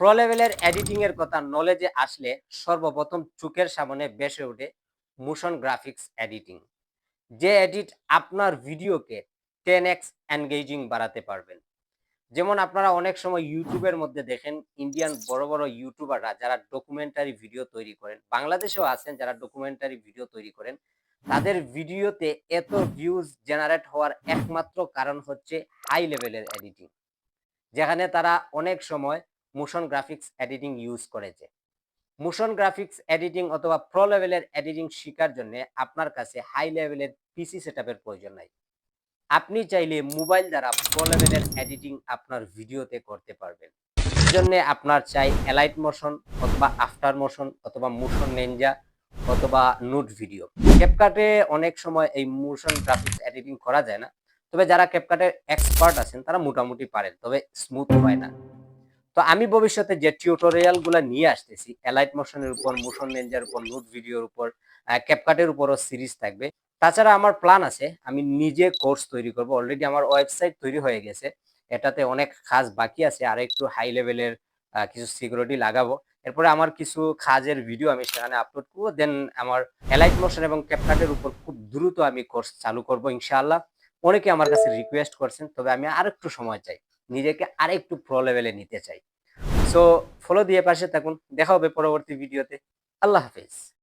Pro লেভেলের editing এর কথা নলেজে আসলে সর্বপ্রথম চোখের সামনে ভেসে ওঠে মোশন গ্রাফিক্স এডিটিং। যে এডিট আপনার ভিডিওকে 10x এনগেজিং বাড়াতে পারবেন। যেমন আপনারা অনেক সময় ইউটিউবের মধ্যে দেখেন ইন্ডিয়ান বড় বড় ইউটিউবাররা যারা ডকুমেন্টারি ভিডিও তৈরি করেন, বাংলাদেশেও আছেন যারা ডকুমেন্টারি ভিডিও তৈরি করেন, তাদের ভিডিওতে এত ভিউজ জেনারেট হওয়ার একমাত্র কারণ হচ্ছে হাই লেভেলের এডিটিং, যেখানে তারা অনেক সময় মোশন গ্রাফিক্স এডিটিং ইউজ করেছে। মোশন গ্রাফিক্স এডিটিং অথবা প্রো লেভেলের এডিটিং শেখার জন্য আপনার কাছে হাই লেভেলের পিসি সেটআপের প্রয়োজন নাই। আপনি চাইলে মোবাইল দ্বারা প্রো লেভেলের এডিটিং আপনার ভিডিওতে করতে পারবেন। এজন্য আপনার চাই এলাইট মোশন অথবা আফটার মোশন অথবা মোশন নিনজা অথবা নোট ভিডিও। ক্যাপকাটে অনেক সময় এই মোশন গ্রাফিক্স এডিটিং করা যায় না। তবে যারা ক্যাপকাটের এক্সপার্ট আছেন তারা মোটামুটি পারেন, তবে স্মুথ হয় না। তো আমি ভবিষ্যতে যে টিউটোরিয়াল গুলা নিয়ে আসতেছি এলাইট মোশনের উপর, মোশন নিনজার উপর, নোট ভিডিওর উপর, ক্যাপকাটের উপরও সিরিজ থাকবে। তাছাড়া আমার প্ল্যান আছে আমি নিজে কোর্স তৈরি করব। অলরেডি আমার ওয়েবসাইট তৈরি হয়ে গেছে, এটাতে অনেক কাজ বাকি আছে, আর একটু হাই লেভেলের কিছু সিকিউরিটি লাগাবো। এরপরে আমার কিছু কাজের ভিডিও আমি সেখানে আপলোড করবো, দেন আমার এলাইট মোশন এবং ক্যাপকাটের উপর খুব দ্রুত আমি কোর্স চালু করব ইনশাআল্লাহ। অনেকে আমার কাছে রিকোয়েস্ট করছেন, তবে আমি আরেকটু সময় চাই, নিজেকে আরেকটু প্রো লেভেলে নিতে চাই। সো ফলো দিয়ে পাশে থাকুন, দেখা হবে পরবর্তী ভিডিওতে। আল্লাহ হাফেজ।